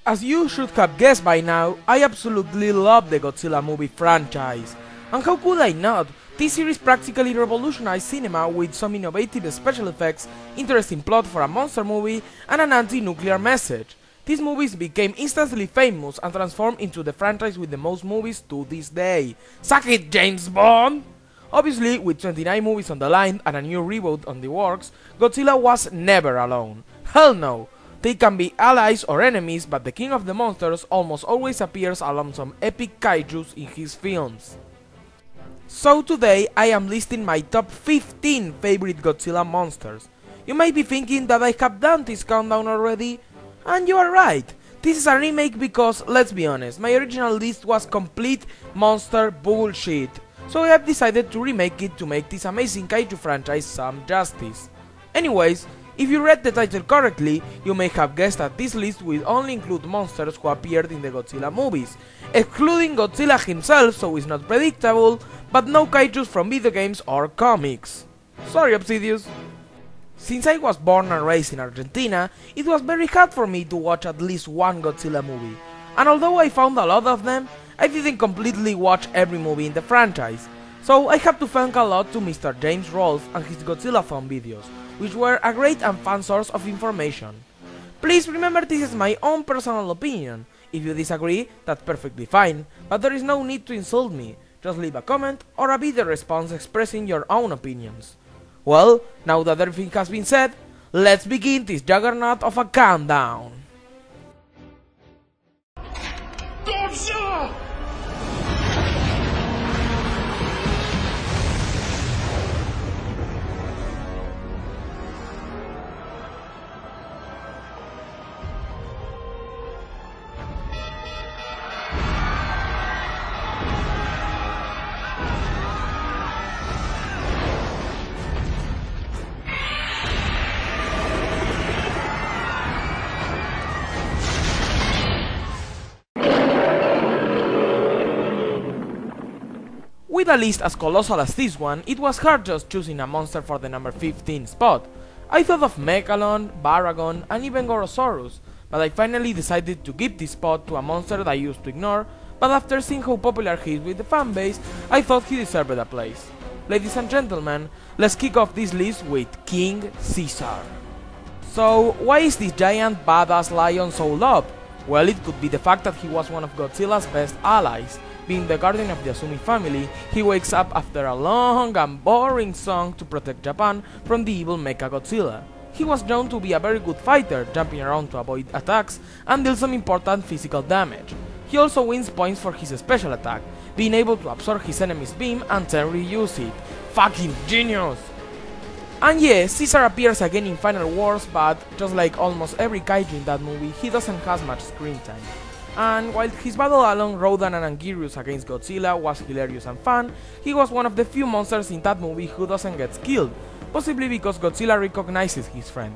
As you should have guessed by now, I absolutely love the Godzilla movie franchise. And how could I not? This series practically revolutionized cinema with some innovative special effects, interesting plot for a monster movie, and an anti-nuclear message. These movies became instantly famous and transformed into the franchise with the most movies to this day. Suck it, James Bond! Obviously, with 29 movies on the line and a new reboot on the works, Godzilla was never alone. Hell no! They can be allies or enemies, but the king of the monsters almost always appears along some epic kaijus in his films. So today I am listing my top 15 favorite Godzilla monsters. You might be thinking that I have done this countdown already, and you are right. This is a remake because, let's be honest, my original list was complete monster bullshit. So I have decided to remake it to make this amazing kaiju franchise some justice. Anyways, if you read the title correctly, you may have guessed that this list will only include monsters who appeared in the Godzilla movies, excluding Godzilla himself, so it's not predictable, but no kaijus from video games or comics. Sorry, Obsidious. Since I was born and raised in Argentina, it was very hard for me to watch at least one Godzilla movie, and although I found a lot of them, I didn't completely watch every movie in the franchise, so I have to thank a lot to Mr. James Rolfe and his Godzilla-thon videos, which were a great and fun source of information. Please remember this is my own personal opinion. If you disagree, that's perfectly fine, but there is no need to insult me. Just leave a comment or a video response expressing your own opinions. Well, now that everything has been said, let's begin this juggernaut of a countdown. Godzilla! With a list as colossal as this one, it was hard just choosing a monster for the number 15 spot. I thought of Mechalon, Baragon, and even Gorosaurus, but I finally decided to give this spot to a monster that I used to ignore, but after seeing how popular he is with the fanbase, I thought he deserved a place. Ladies and gentlemen, let's kick off this list with King Caesar. So, why is this giant badass lion so loved? Well, it could be the fact that he was one of Godzilla's best allies. Being the guardian of the Asumi family, he wakes up after a long and boring song to protect Japan from the evil Mechagodzilla. He was known to be a very good fighter, jumping around to avoid attacks and deal some important physical damage. He also wins points for his special attack, being able to absorb his enemy's beam and then reuse it. Fucking genius! And yeah, Caesar appears again in Final Wars, but just like almost every kaiju in that movie, he doesn't have much screen time. And while his battle along Rodan and Anguirus against Godzilla was hilarious and fun, he was one of the few monsters in that movie who doesn't get killed, possibly because Godzilla recognizes his friend.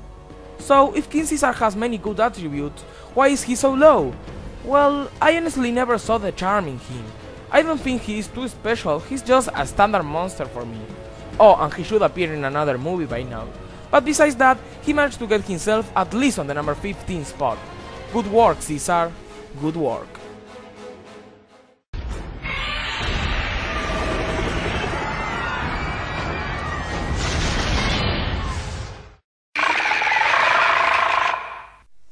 So, if King Caesar has many good attributes, why is he so low? Well, I honestly never saw the charm in him. I don't think he is too special, he's just a standard monster for me. Oh, and he should appear in another movie by now. But besides that, he managed to get himself at least on the number 15 spot. Good work, Caesar. Good work.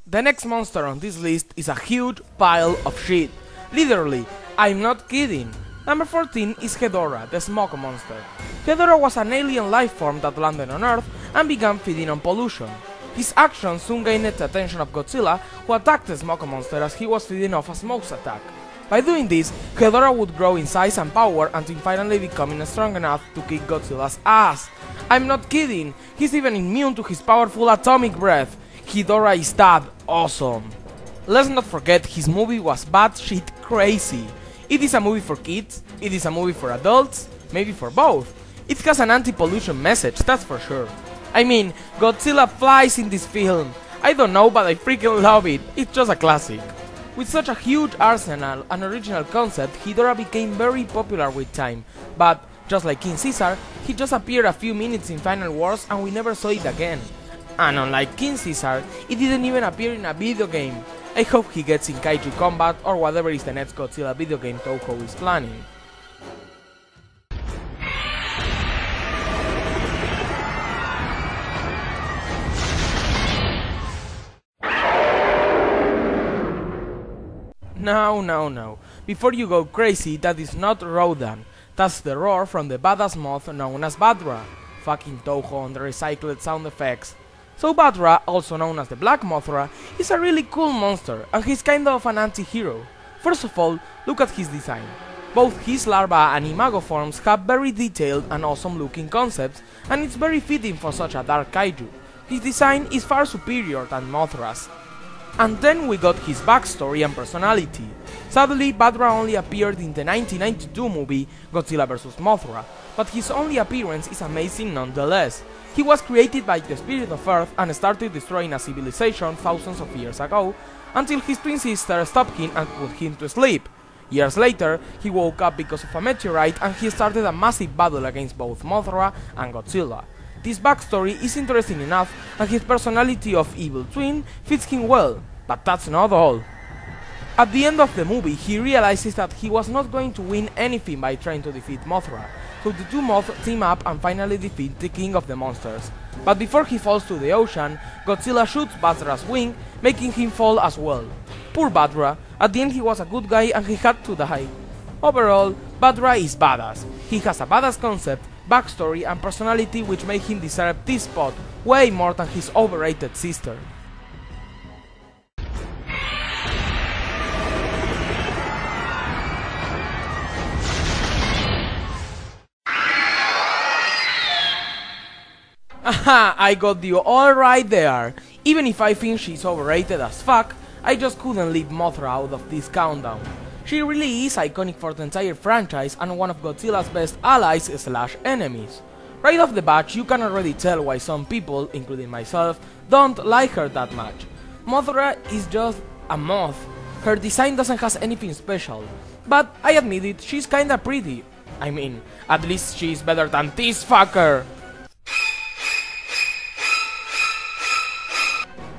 The next monster on this list is a huge pile of shit. Literally, I'm not kidding. Number 14 is Ghidorah, the smoke monster. Ghidorah was an alien life form that landed on Earth and began feeding on pollution. His actions soon gained the attention of Godzilla, who attacked the smoke monster as he was feeding off a smoke's attack. By doing this, Ghidorah would grow in size and power until finally becoming strong enough to kick Godzilla's ass. I'm not kidding, he's even immune to his powerful atomic breath. Ghidorah is that awesome. Let's not forget his movie was batshit crazy. It is a movie for kids, it is a movie for adults, maybe for both. It has an anti-pollution message, that's for sure. I mean, Godzilla flies in this film. I don't know, but I freaking love it. It's just a classic. With such a huge arsenal and original concept, Ghidorah became very popular with time. But, just like King Caesar, he just appeared a few minutes in Final Wars and we never saw it again. And unlike King Caesar, it didn't even appear in a video game. I hope he gets in Kaiju Combat or whatever is the next Godzilla video game Toho is planning. No. Before you go crazy, that is not Rodan. That's the roar from the badass moth known as Badra. Fucking Toho on the recycled sound effects. So Badra, also known as the Black Mothra, is a really cool monster, and he's kind of an anti-hero. First of all, look at his design. Both his larva and imago forms have very detailed and awesome looking concepts, and it's very fitting for such a dark kaiju. His design is far superior than Mothra's. And then we got his backstory and personality. Sadly, Badra only appeared in the 1992 movie Godzilla vs. Mothra, but his only appearance is amazing nonetheless. He was created by the spirit of Earth and started destroying a civilization thousands of years ago, until his twin sister stopped him and put him to sleep. Years later, he woke up because of a meteorite and he started a massive battle against both Mothra and Godzilla. This backstory is interesting enough, and his personality of evil twin fits him well, but that's not all. At the end of the movie, he realizes that he was not going to win anything by trying to defeat Mothra, so the two moths team up and finally defeat the king of the monsters. But before he falls to the ocean, Godzilla shoots Badra's wing, making him fall as well. Poor Badra, at the end he was a good guy and he had to die. Overall, Badra is badass. He has a badass concept, backstory and personality which make him deserve this spot way more than his overrated sister. Aha, I got you all right there. Even if I think she's overrated as fuck, I just couldn't leave Mothra out of this countdown. She really is iconic for the entire franchise and one of Godzilla's best allies / enemies. Right off the bat, you can already tell why some people, including myself, don't like her that much. Mothra is just a moth. Her design doesn't have anything special. But I admit it, she's kinda pretty. I mean, at least she's better than this fucker.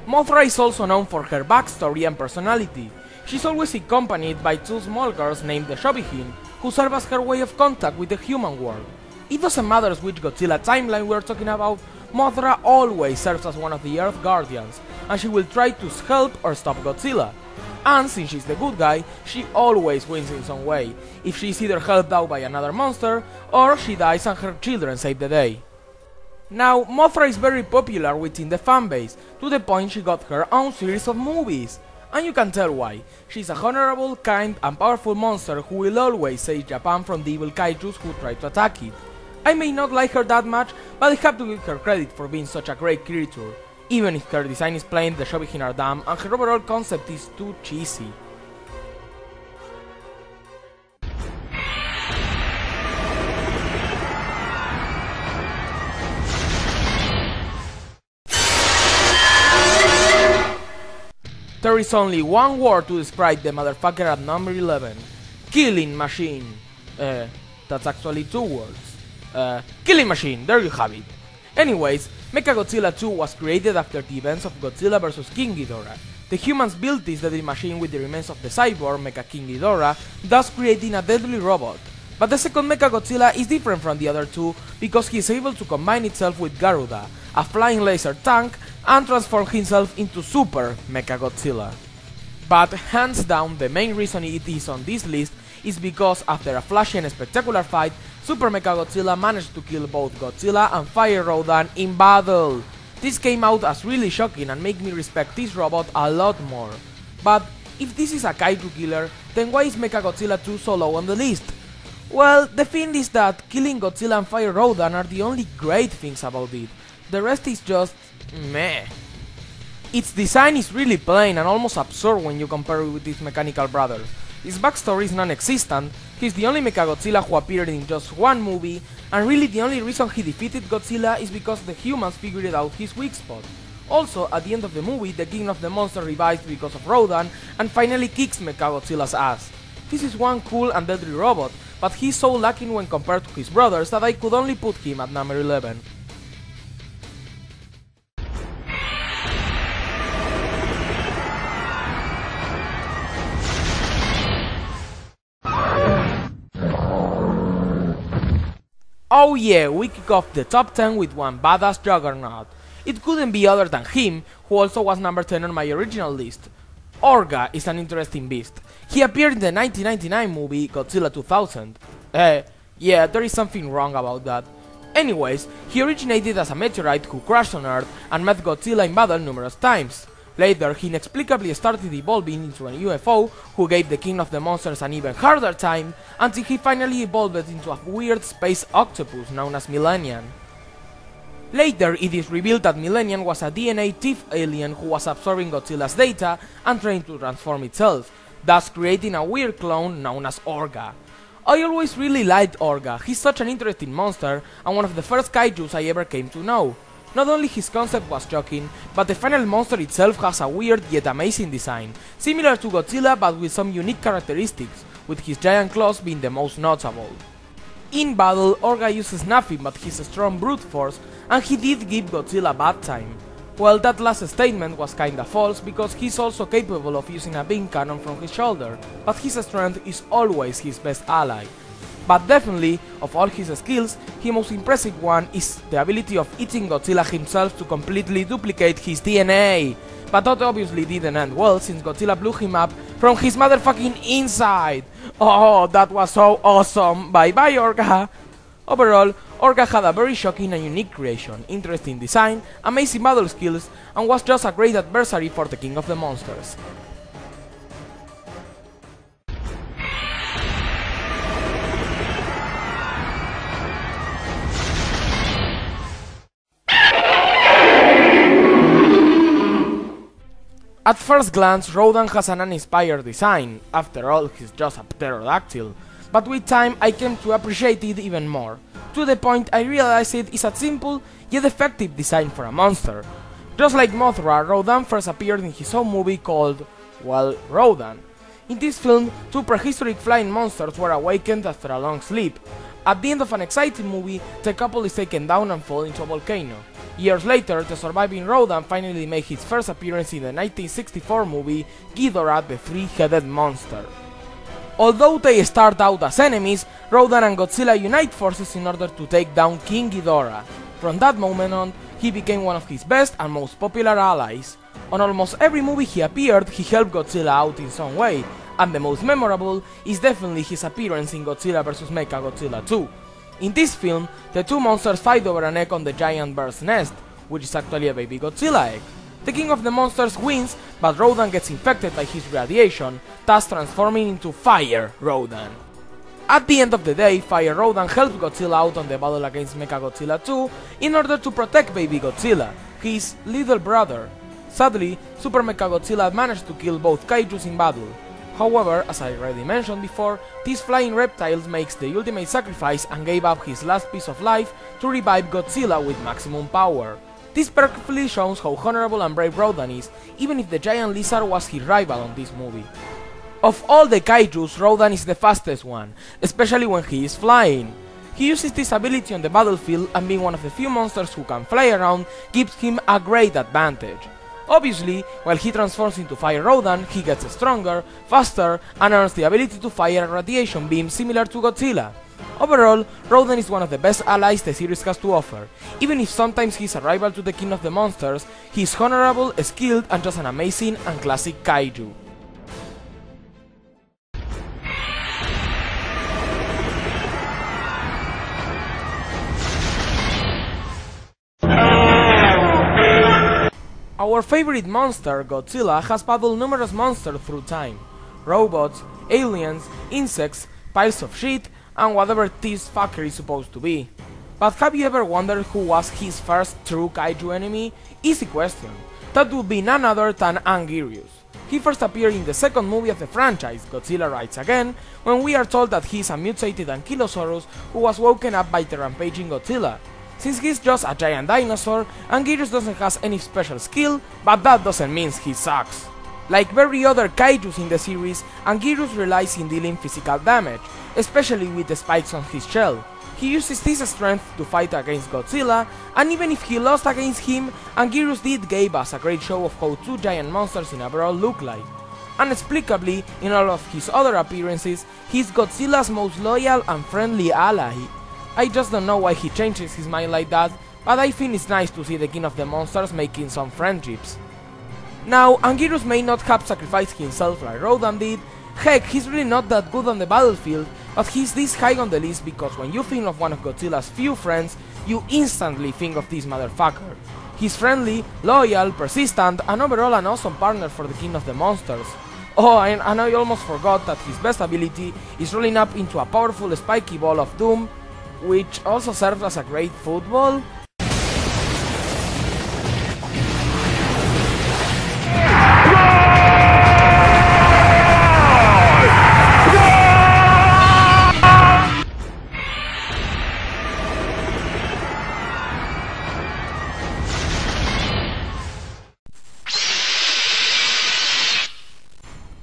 Mothra is also known for her backstory and personality. She's always accompanied by two small girls named the Shobihin, who serve as her way of contact with the human world. It doesn't matter which Godzilla timeline we're talking about, Mothra always serves as one of the Earth Guardians, and she will try to help or stop Godzilla. And since she's the good guy, she always wins in some way, if she's either helped out by another monster, or she dies and her children save the day. Now, Mothra is very popular within the fanbase, to the point she got her own series of movies. And you can tell why. She's a honorable, kind and powerful monster who will always save Japan from the evil kaijus who try to attack it. I may not like her that much, but I have to give her credit for being such a great creature, even if her design is plain, the Shobihin are dumb, and her overall concept is too cheesy. There is only one word to describe the motherfucker at number 11. Killing machine. That's actually two words. Killing machine, there you have it. Anyways, Mechagodzilla 2 was created after the events of Godzilla vs. King Ghidorah. The humans built this deadly machine with the remains of the cyborg Mecha King Ghidorah, thus creating a deadly robot. But the second Mechagodzilla is different from the other two because he is able to combine itself with Garuda, a flying laser tank, and transform himself into Super Mechagodzilla. But hands down, the main reason it is on this list is because after a flashy and spectacular fight, Super Mechagodzilla managed to kill both Godzilla and Fire Rodan in battle. This came out as really shocking and made me respect this robot a lot more. But if this is a kaiju killer, then why is Mechagodzilla 2 so low on the list? Well, the thing is that killing Godzilla and Fire Rodan are the only great things about it. The rest is just meh. Its design is really plain and almost absurd when you compare it with its mechanical brother. His backstory is non-existent, he's the only Mechagodzilla who appeared in just one movie, and really the only reason he defeated Godzilla is because the humans figured out his weak spot. Also, at the end of the movie, the king of the monster revives because of Rodan, and finally kicks Mechagodzilla's ass. This is one cool and deadly robot, but he's so lacking when compared to his brothers that I could only put him at number 11. Oh yeah, we kick off the top 10 with one badass juggernaut. It couldn't be other than him, who also was number 10 on my original list. Orga is an interesting beast. He appeared in the 1999 movie Godzilla 2000. Yeah, there is something wrong about that. Anyways, he originated as a meteorite who crashed on Earth and met Godzilla in battle numerous times. Later, he inexplicably started evolving into a UFO who gave the king of the monsters an even harder time, until he finally evolved into a weird space octopus known as Millennium. Later, it is revealed that Millennium was a DNA thief alien who was absorbing Godzilla's data and trying to transform itself, thus creating a weird clone known as Orga. I always really liked Orga. He's such an interesting monster and one of the first kaijus I ever came to know. Not only his concept was shocking, but the final monster itself has a weird yet amazing design, similar to Godzilla but with some unique characteristics, with his giant claws being the most notable. In battle, Orga uses nothing but his strong brute force, and he did give Godzilla a bad time. Well, that last statement was kinda false, because he's also capable of using a beam cannon from his shoulder, but his strength is always his best ally. But definitely, of all his skills, his most impressive one is the ability of eating Godzilla himself to completely duplicate his DNA. But that obviously didn't end well, since Godzilla blew him up from his motherfucking inside. Oh, that was so awesome. Bye bye, Orga. Overall, Orga had a very shocking and unique creation, interesting design, amazing battle skills, and was just a great adversary for the king of the monsters. At first glance, Rodan has an uninspired design. After all, he's just a pterodactyl. But with time, I came to appreciate it even more. To the point I realized it is a simple yet effective design for a monster. Just like Mothra, Rodan first appeared in his own movie called, well, Rodan. In this film, two prehistoric flying monsters were awakened after a long sleep. At the end of an exciting movie, the couple is taken down and fall into a volcano. Years later, the surviving Rodan finally made his first appearance in the 1964 movie Ghidorah the Three-Headed Monster. Although they start out as enemies, Rodan and Godzilla unite forces in order to take down King Ghidorah. From that moment on, he became one of his best and most popular allies. On almost every movie he appeared, he helped Godzilla out in some way, and the most memorable is definitely his appearance in Godzilla vs Mechagodzilla 2. In this film, the two monsters fight over an egg on the giant bird's nest, which is actually a baby Godzilla egg. The king of the monsters wins, but Rodan gets infected by his radiation, thus transforming into Fire Rodan. At the end of the day, Fire Rodan helps Godzilla out on the battle against Mechagodzilla 2 in order to protect baby Godzilla, his little brother. Sadly, Super Mechagodzilla managed to kill both kaijus in battle. However, as I already mentioned before, this flying reptile makes the ultimate sacrifice and gave up his last piece of life to revive Godzilla with maximum power. This perfectly shows how honorable and brave Rodan is, even if the giant lizard was his rival on this movie. Of all the kaijus, Rodan is the fastest one, especially when he is flying. He uses this ability on the battlefield, and being one of the few monsters who can fly around gives him a great advantage. Obviously, while he transforms into Fire Rodan, he gets stronger, faster, and earns the ability to fire a radiation beam similar to Godzilla. Overall, Rodan is one of the best allies the series has to offer. Even if sometimes he's a rival to the king of the monsters, he's honorable, skilled, and just an amazing and classic kaiju. Our favorite monster, Godzilla, has battled numerous monsters through time. Robots, aliens, insects, piles of shit, and whatever this fucker is supposed to be. But have you ever wondered who was his first true kaiju enemy? Easy question. That would be none other than Anguirus. He first appeared in the second movie of the franchise, Godzilla Rides Again, when we are told that he is a mutated ankylosaurus who was woken up by the rampaging Godzilla. Since he's just a giant dinosaur, Anguirus doesn't have any special skill, but that doesn't mean he sucks. Like very other kaijus in the series, Anguirus relies in dealing physical damage, especially with the spikes on his shell. He uses this strength to fight against Godzilla, and even if he lost against him, Anguirus did give us a great show of how two giant monsters in a brawl look like. Inexplicably, in all of his other appearances, he's Godzilla's most loyal and friendly ally. I just don't know why he changes his mind like that, but I think it's nice to see the King of the Monsters making some friendships. Now, Anguirus may not have sacrificed himself like Rodan did. Heck, he's really not that good on the battlefield, but he's this high on the list because when you think of one of Godzilla's few friends, you instantly think of this motherfucker. He's friendly, loyal, persistent, and overall an awesome partner for the King of the Monsters. Oh, and I almost forgot that his best ability is rolling up into a powerful spiky ball of doom, which also serves as a great football.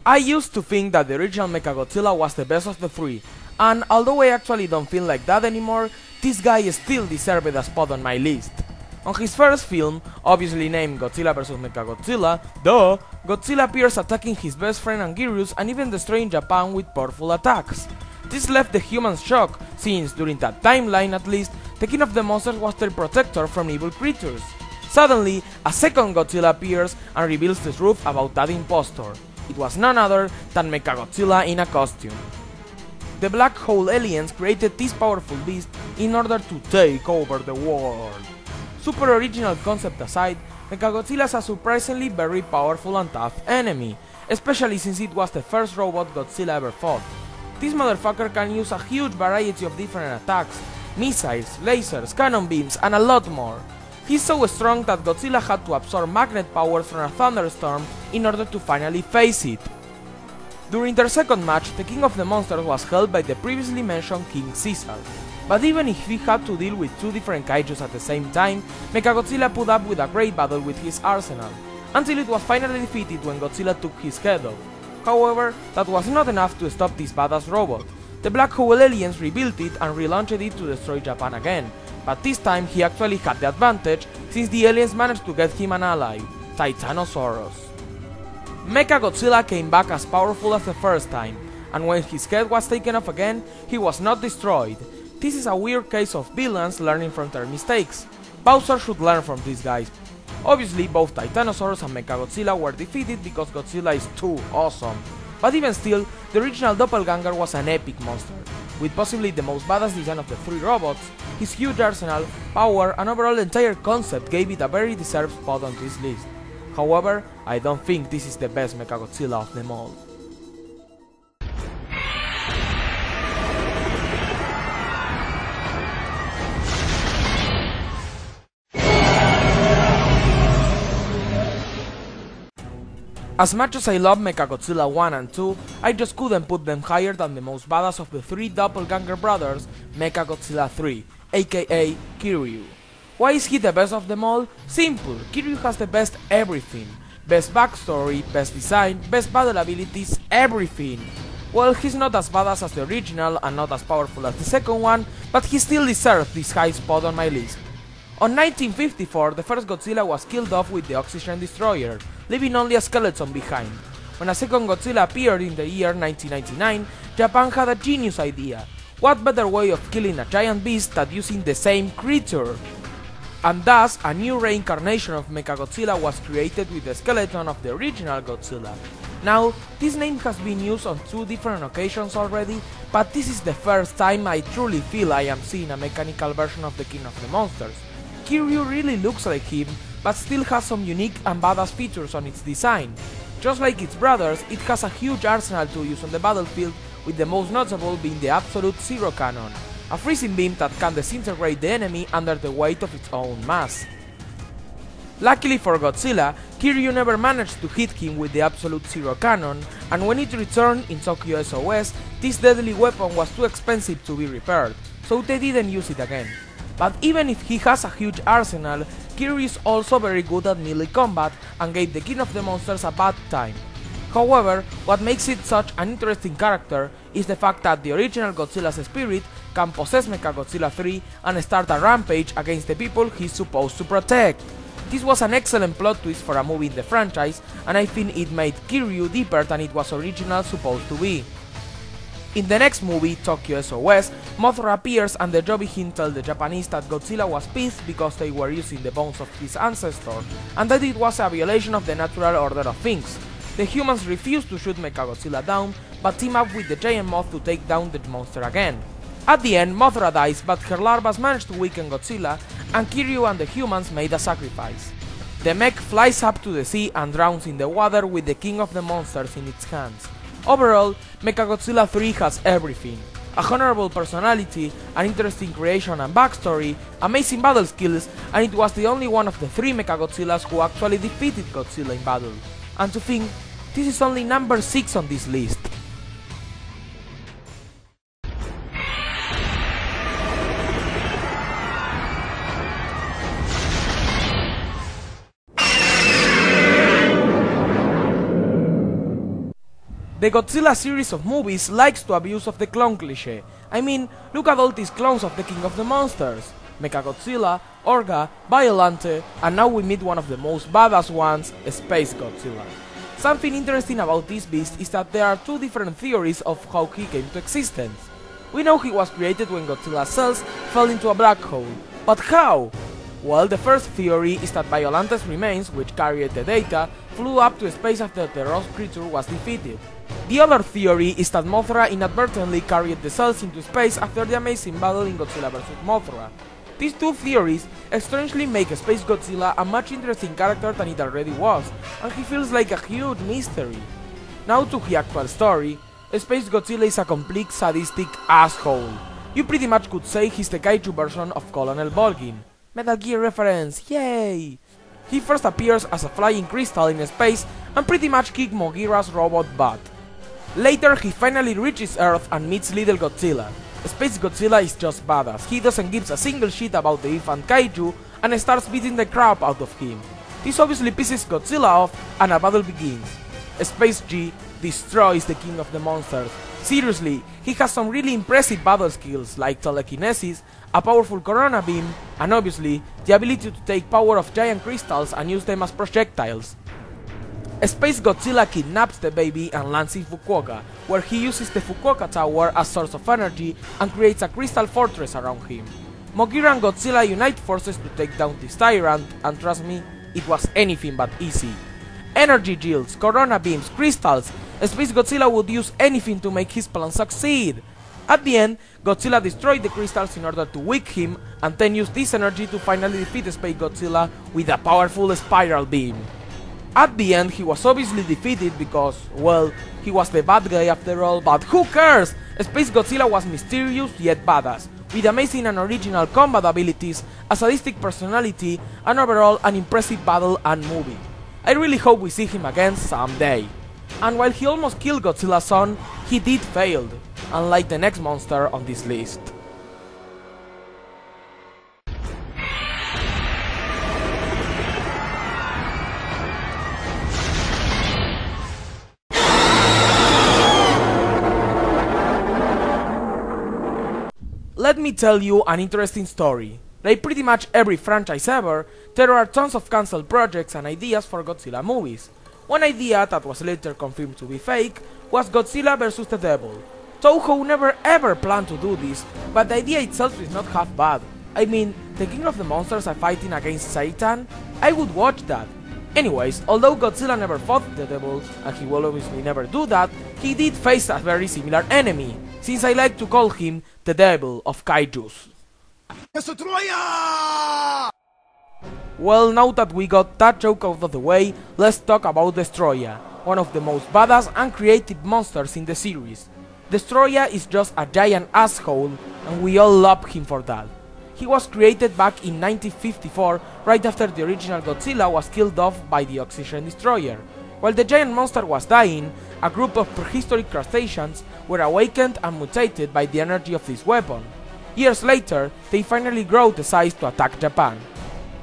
I used to think that the original Mechagodzilla was the best of the three, and although I actually don't feel like that anymore, this guy still deserved a spot on my list. On his first film, obviously named Godzilla vs Mechagodzilla, Godzilla appears attacking his best friend Anguirus and even destroying Japan with powerful attacks. This left the humans shocked, since during that timeline at least, the King of the Monsters was their protector from evil creatures. Suddenly, a second Godzilla appears and reveals the truth about that impostor. It was none other than Mechagodzilla in a costume. The black hole aliens created this powerful beast in order to take over the world. Super original concept aside, Mechagodzilla is a surprisingly very powerful and tough enemy, especially since it was the first robot Godzilla ever fought. This motherfucker can use a huge variety of different attacks, missiles, lasers, cannon beams, and a lot more. He's so strong that Godzilla had to absorb magnet power from a thunderstorm in order to finally face it. During their second match, the King of the Monsters was held by the previously mentioned King Caesar. But even if he had to deal with two different kaijus at the same time, Mechagodzilla put up with a great battle with his arsenal, until it was finally defeated when Godzilla took his head off. However, that was not enough to stop this badass robot. The Black Hole aliens rebuilt it and relaunched it to destroy Japan again, but this time he actually had the advantage since the aliens managed to get him an ally, Titanosaurus. Mechagodzilla came back as powerful as the first time, and when his head was taken off again, he was not destroyed. This is a weird case of villains learning from their mistakes. Bowser should learn from these guys. Obviously, both Titanosaurus and Mechagodzilla were defeated because Godzilla is too awesome. But even still, the original doppelganger was an epic monster. With possibly the most badass design of the three robots, his huge arsenal, power, and overall entire concept gave it a very deserved spot on this list. However, I don't think this is the best Mechagodzilla of them all. As much as I love Mechagodzilla 1 and 2, I just couldn't put them higher than the most badass of the three doppelganger brothers, Mechagodzilla 3, aka Kiryu. Why is he the best of them all? Simple, Kiryu has the best everything. Best backstory, best design, best battle abilities, everything. Well, he's not as badass as the original and not as powerful as the second one, but he still deserves this high spot on my list. On 1954, the first Godzilla was killed off with the Oxygen Destroyer, leaving only a skeleton behind. When a second Godzilla appeared in the year 1999, Japan had a genius idea. What better way of killing a giant beast than using the same creature? And thus, a new reincarnation of Mechagodzilla was created with the skeleton of the original Godzilla. Now, this name has been used on two different occasions already, but this is the first time I truly feel I am seeing a mechanical version of the King of the Monsters. Kiryu really looks like him, but still has some unique and badass features on its design. Just like its brothers, it has a huge arsenal to use on the battlefield, with the most notable being the Absolute Zero Cannon, a freezing beam that can disintegrate the enemy under the weight of its own mass. Luckily for Godzilla, Kiryu never managed to hit him with the Absolute Zero Cannon, and when it returned in Tokyo SOS, this deadly weapon was too expensive to be repaired, so they didn't use it again. But even if he has a huge arsenal, Kiryu is also very good at melee combat and gave the King of the Monsters a bad time. However, what makes it such an interesting character is the fact that the original Godzilla's spirit can possess Mechagodzilla 3 and start a rampage against the people he's supposed to protect. This was an excellent plot twist for a movie in the franchise, and I think it made Kiryu deeper than it was originally supposed to be. In the next movie, Tokyo SOS, Mothra appears and the Jobin tells the Japanese that Godzilla was pissed because they were using the bones of his ancestor, and that it was a violation of the natural order of things. The humans refuse to shoot Mechagodzilla down, but team up with the giant moth to take down the monster again. At the end, Mothra dies, but her larvas manage to weaken Godzilla, and Kiryu and the humans made a sacrifice. The mech flies up to the sea and drowns in the water with the king of the monsters in its hands. Overall, Mechagodzilla 3 has everything: a honorable personality, an interesting creation and backstory, amazing battle skills, and it was the only one of the 3 Mechagodzillas who actually defeated Godzilla in battle. And to think, this is only number 6 on this list. The Godzilla series of movies likes to abuse of the clone cliché. I mean, look at all these clones of the king of the monsters: Mechagodzilla, Orga, Violante, and now we meet one of the most badass ones, Space Godzilla. Something interesting about this beast is that there are 2 different theories of how he came to existence. We know he was created when Godzilla's cells fell into a black hole, but how? Well, the first theory is that Violante's remains, which carried the data, flew up to space after the Ross creature was defeated. The other theory is that Mothra inadvertently carried the cells into space after the amazing battle in Godzilla vs. Mothra. These 2 theories strangely make Space Godzilla a much interesting character than it already was, and he feels like a huge mystery. Now to the actual story. Space Godzilla is a complete sadistic asshole. You pretty much could say he's the kaiju version of Colonel Volgin. Metal Gear reference, yay! He first appears as a flying crystal in space and pretty much kicks Mogira's robot butt. Later he finally reaches Earth and meets little Godzilla. Space Godzilla is just badass. He doesn't give a single shit about the infant kaiju and starts beating the crap out of him. This obviously pisses Godzilla off and a battle begins. Space G destroys the king of the monsters. Seriously, he has some really impressive battle skills like telekinesis, a powerful corona beam, and obviously the ability to take power of giant crystals and use them as projectiles. Space Godzilla kidnaps the baby and lands in Fukuoka, where he uses the Fukuoka Tower as source of energy and creates a crystal fortress around him. Mogira and Godzilla unite forces to take down this tyrant, and trust me, it was anything but easy. Energy shields, corona beams, crystals, Space Godzilla would use anything to make his plan succeed. At the end, Godzilla destroyed the crystals in order to weaken him, and then used this energy to finally defeat Space Godzilla with a powerful spiral beam. At the end, he was obviously defeated because, well, he was the bad guy after all, but who cares? Space Godzilla was mysterious yet badass, with amazing and original combat abilities, a sadistic personality, and overall an impressive battle and movie. I really hope we see him again someday. And while he almost killed Godzilla's son, he did fail, unlike the next monster on this list. Let me tell you an interesting story. Like pretty much every franchise ever, there are tons of cancelled projects and ideas for Godzilla movies. One idea that was later confirmed to be fake was Godzilla vs. the Devil. Toho never ever planned to do this, but the idea itself is not half bad. I mean, the king of the monsters are fighting against Satan? I would watch that. Anyways, although Godzilla never fought the devil, and he will obviously never do that, he did face a very similar enemy, since I like to call him the devil of kaijus. Well, now that we got that joke out of the way, let's talk about Destroya, one of the most badass and creative monsters in the series. Destroya is just a giant asshole, and we all love him for that. He was created back in 1954, right after the original Godzilla was killed off by the Oxygen Destroyer. While the giant monster was dying, a group of prehistoric crustaceans were awakened and mutated by the energy of this weapon. Years later, they finally grew the size to attack Japan.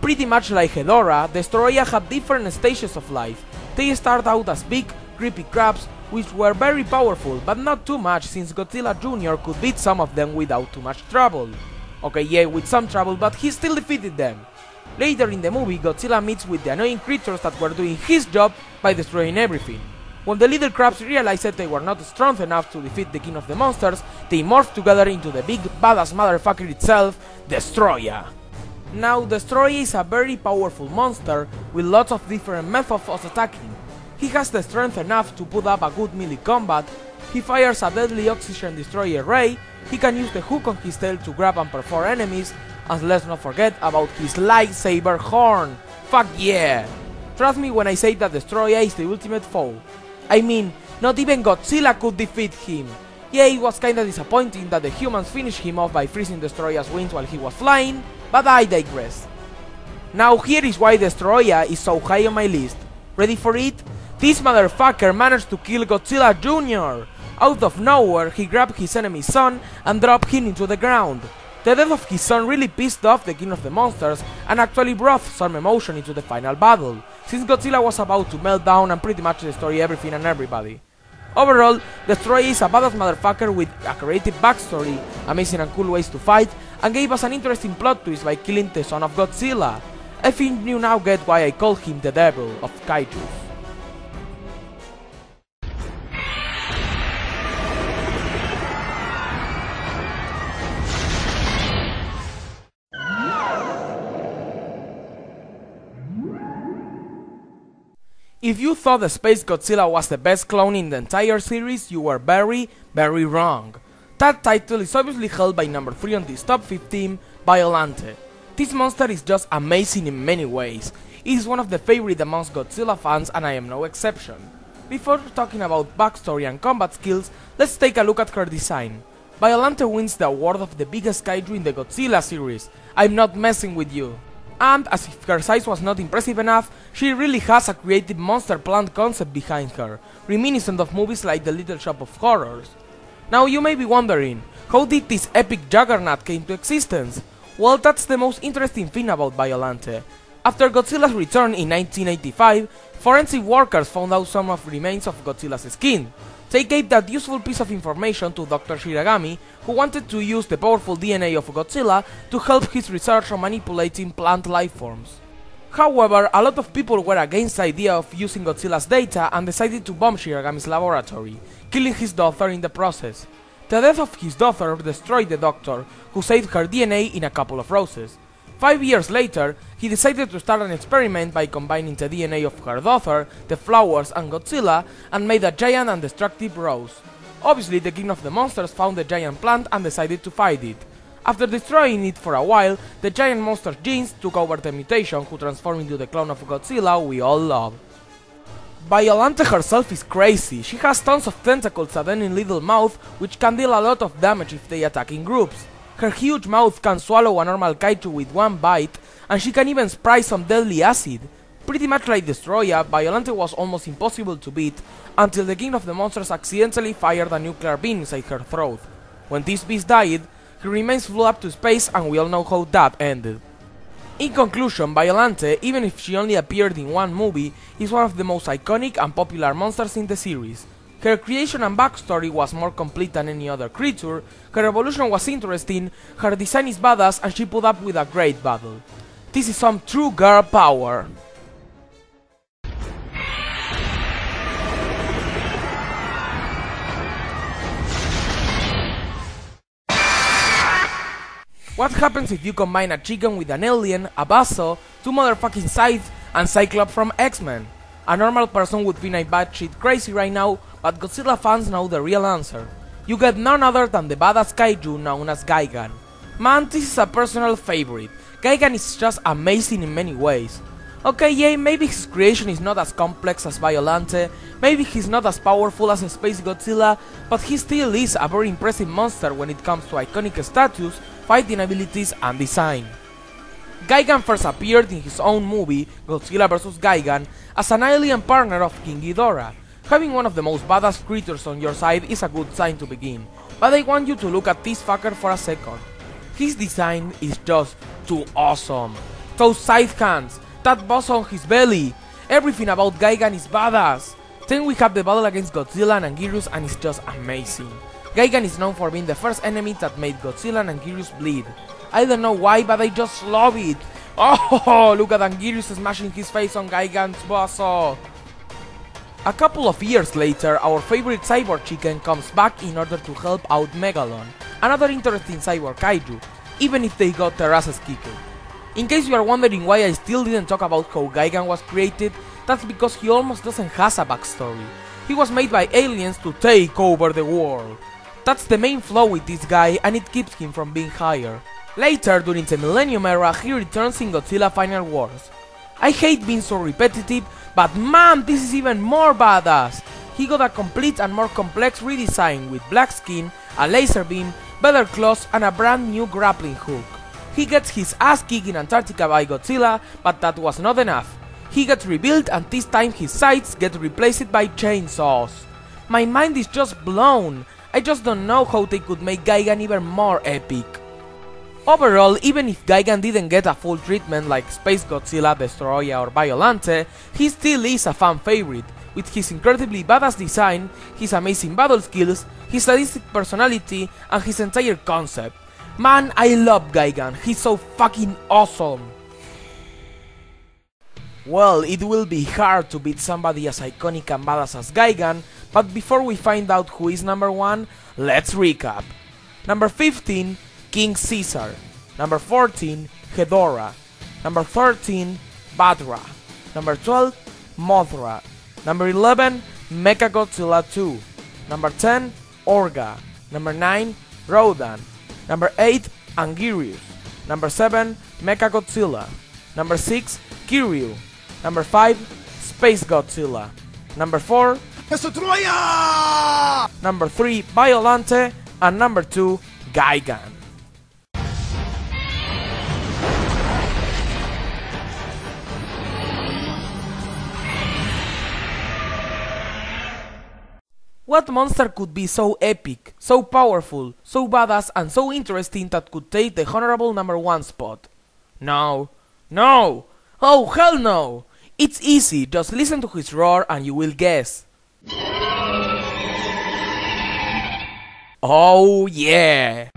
Pretty much like Hedorah, Destroya had different stages of life. They started out as big, creepy crabs, which were very powerful, but not too much since Godzilla Jr. could beat some of them without too much trouble. Okay, yeah, with some trouble, but he still defeated them. Later in the movie, Godzilla meets with the annoying creatures that were doing his job by destroying everything. When the little crabs realized that they were not strong enough to defeat the king of the monsters, they morphed together into the big badass motherfucker itself, Destroya. Now, Destroya is a very powerful monster with lots of different methods of attacking. He has the strength enough to put up a good melee combat, he fires a deadly oxygen destroyer ray, he can use the hook on his tail to grab and perform enemies, and let's not forget about his lightsaber horn. Fuck yeah! Trust me when I say that Destroya is the ultimate foe. I mean, not even Godzilla could defeat him. Yeah, it was kinda disappointing that the humans finished him off by freezing Destroya's wings while he was flying, but I digress. Now here is why Destroya is so high on my list. Ready for it? This motherfucker managed to kill Godzilla Jr. Out of nowhere, he grabbed his enemy's son and dropped him into the ground. The death of his son really pissed off the king of the monsters and actually brought some emotion into the final battle, since Godzilla was about to melt down and pretty much destroy everything and everybody. Overall, Destroya is a badass motherfucker with a creative backstory, amazing and cool ways to fight, and gave us an interesting plot twist by killing the son of Godzilla. I think you now get why I call him the devil of kaijus. If you thought the Space Godzilla was the best clone in the entire series, you were very, very wrong. That title is obviously held by number 3 on this top 15, Biollante. This monster is just amazing in many ways. It is one of the favorite amongst Godzilla fans and I am no exception. Before talking about backstory and combat skills, let's take a look at her design. Biollante wins the award of the biggest kaiju in the Godzilla series. I'm not messing with you. And as if her size was not impressive enough, she really has a creative monster plant concept behind her, reminiscent of movies like The Little Shop of Horrors. Now you may be wondering, how did this epic juggernaut came to existence? Well, that's the most interesting thing about Biollante. After Godzilla's return in 1985, forensic workers found out some of the remains of Godzilla's skin. They gave that useful piece of information to Dr. Shiragami, who wanted to use the powerful DNA of Godzilla to help his research on manipulating plant lifeforms. However, a lot of people were against the idea of using Godzilla's data and decided to bomb Shiragami's laboratory, killing his daughter in the process. The death of his daughter destroyed the doctor, who saved her DNA in a couple of roses. 5 years later, he decided to start an experiment by combining the DNA of her daughter, the flowers and Godzilla, and made a giant and destructive rose. Obviously, the king of the monsters found the giant plant and decided to fight it. After destroying it for a while, the giant monster's genes took over the mutation who transformed into the clone of Godzilla we all love. Biollante herself is crazy. She has tons of tentacles and a little mouth which can deal a lot of damage if they attack in groups. Her huge mouth can swallow a normal kaiju with one bite, and she can even spray some deadly acid. Pretty much like Destroya, Biollante was almost impossible to beat until the king of the monsters accidentally fired a nuclear beam inside her throat. When this beast died, her remains flew up to space and we all know how that ended. In conclusion, Biollante, even if she only appeared in one movie, is one of the most iconic and popular monsters in the series. Her creation and backstory was more complete than any other creature, her evolution was interesting, her design is badass and she put up with a great battle. This is some true girl power. What happens if you combine a chicken with an alien, a basso, 2 motherfucking scythes, and Cyclops from X-Men? A normal person would think I'm batshit crazy right now, but Godzilla fans know the real answer. You get none other than the badass kaiju known as Gigan. Man, this is a personal favorite. Gigan is just amazing in many ways. Okay, yeah, maybe his creation is not as complex as Biollante, maybe he's not as powerful as Space Godzilla, but he still is a very impressive monster when it comes to iconic status, fighting abilities and design. Gigan first appeared in his own movie, Godzilla vs. Gigan, as an alien partner of King Ghidorah. Having one of the most badass creatures on your side is a good sign to begin, but I want you to look at this fucker for a second. His design is just too awesome. Those scythe hands, that boss on his belly, everything about Gigan is badass. Then we have the battle against Godzilla and Anguirus and it's just amazing. Gigan is known for being the first enemy that made Godzilla and Anguirus bleed. I don't know why, but I just love it. Oh, look at Anguirus smashing his face on Gigan's boss. A couple of years later, our favorite cyborg chicken comes back in order to help out Megalon, another interesting cyborg kaiju, even if they got their asses kicked. In case you are wondering why I still didn't talk about how Gigan was created, that's because he almost doesn't have a backstory. He was made by aliens to take over the world. That's the main flaw with this guy, and it keeps him from being higher. Later, during the Millennium Era, he returns in Godzilla Final Wars. I hate being so repetitive, but man, this is even more badass! He got a complete and more complex redesign with black skin, a laser beam, better claws, and a brand new grappling hook. He gets his ass kicked in Antarctica by Godzilla, but that was not enough. He gets rebuilt, and this time his sides get replaced by chainsaws. My mind is just blown. I just don't know how they could make Gigan even more epic. Overall, even if Gigan didn't get a full treatment like Space Godzilla, Destroyer or Violante, he still is a fan favorite, with his incredibly badass design, his amazing battle skills, his sadistic personality, and his entire concept. Man, I love Gigan, he's so fucking awesome! Well, it will be hard to beat somebody as iconic and badass as Gigan, but before we find out who is number 1, let's recap. Number 15, King Caesar. Number 14, Hedorah. Number 13, Batra. Number 12, Mothra. Number 11, Mechagodzilla 2. Number 10, Orga. Number 9, Rodan. Number 8, Anguirus. Number 7, Mechagodzilla. Number 6, Kiryu. Number 5, Space Godzilla. Number 4, Troya! Number 3, Violante. And number 2, Gigan. What monster could be so epic, so powerful, so badass and so interesting that could take the honorable number 1 spot? No. No! Oh hell no! It's easy, just listen to his roar and you will guess. Oh yeah!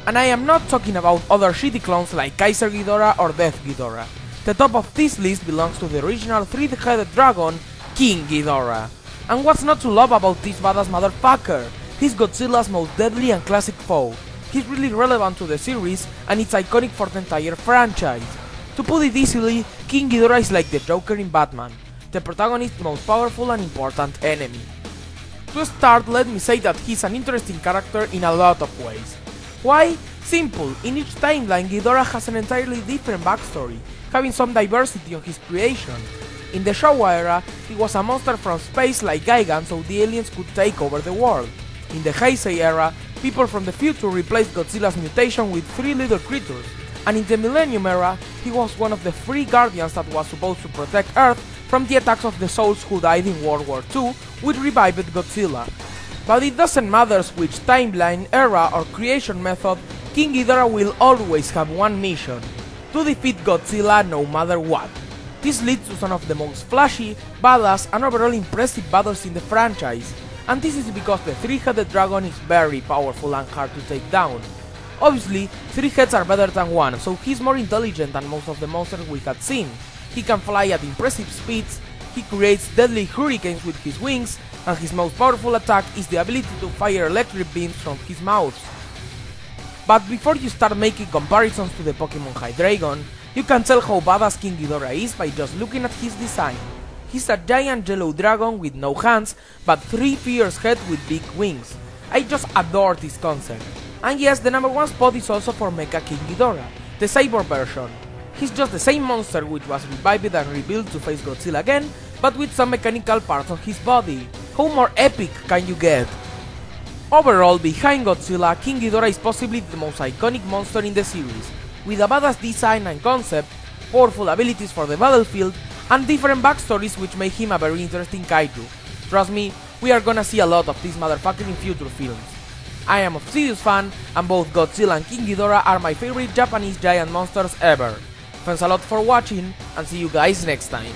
And I am not talking about other shitty clones like Kaiser Ghidorah or Death Ghidorah. The top of this list belongs to the original 3-headed dragon, King Ghidorah. And what's not to love about this badass motherfucker? He's Godzilla's most deadly and classic foe. He's really relevant to the series and it's iconic for the entire franchise. To put it easily, King Ghidorah is like the Joker in Batman, the protagonist's most powerful and important enemy. To start, let me say that he's an interesting character in a lot of ways. Why? Simple, in each timeline Ghidorah has an entirely different backstory, having some diversity on his creation. In the Showa era, he was a monster from space like Gigan so the aliens could take over the world. In the Heisei era, people from the future replaced Godzilla's mutation with 3 little creatures, and in the Millennium era, he was one of the 3 guardians that was supposed to protect Earth from the attacks of the souls who died in World War II with revived Godzilla. But it doesn't matter which timeline, era or creation method, King Ghidorah will always have one mission: to defeat Godzilla no matter what. This leads to some of the most flashy, badass and overall impressive battles in the franchise, and this is because the 3-headed dragon is very powerful and hard to take down. Obviously, 3 heads are better than 1, so he's more intelligent than most of the monsters we had seen. He can fly at impressive speeds, he creates deadly hurricanes with his wings, and his most powerful attack is the ability to fire electric beams from his mouth. But before you start making comparisons to the Pokemon Hydreigon, you can tell how badass King Ghidorah is by just looking at his design. He's a giant yellow dragon with no hands, but 3 fierce heads with big wings. I just adore this concept. And yes, the number 1 spot is also for Mecha King Ghidorah, the cyborg version. He's just the same monster which was revived and rebuilt to face Godzilla again, but with some mechanical parts on his body. How more epic can you get? Overall, behind Godzilla, King Ghidorah is possibly the most iconic monster in the series, with a badass design and concept, powerful abilities for the battlefield, and different backstories which make him a very interesting kaiju. Trust me, we are gonna see a lot of this motherfucker in future films. I am a serious fan, and both Godzilla and King Ghidorah are my favorite Japanese giant monsters ever. Thanks a lot for watching, and see you guys next time.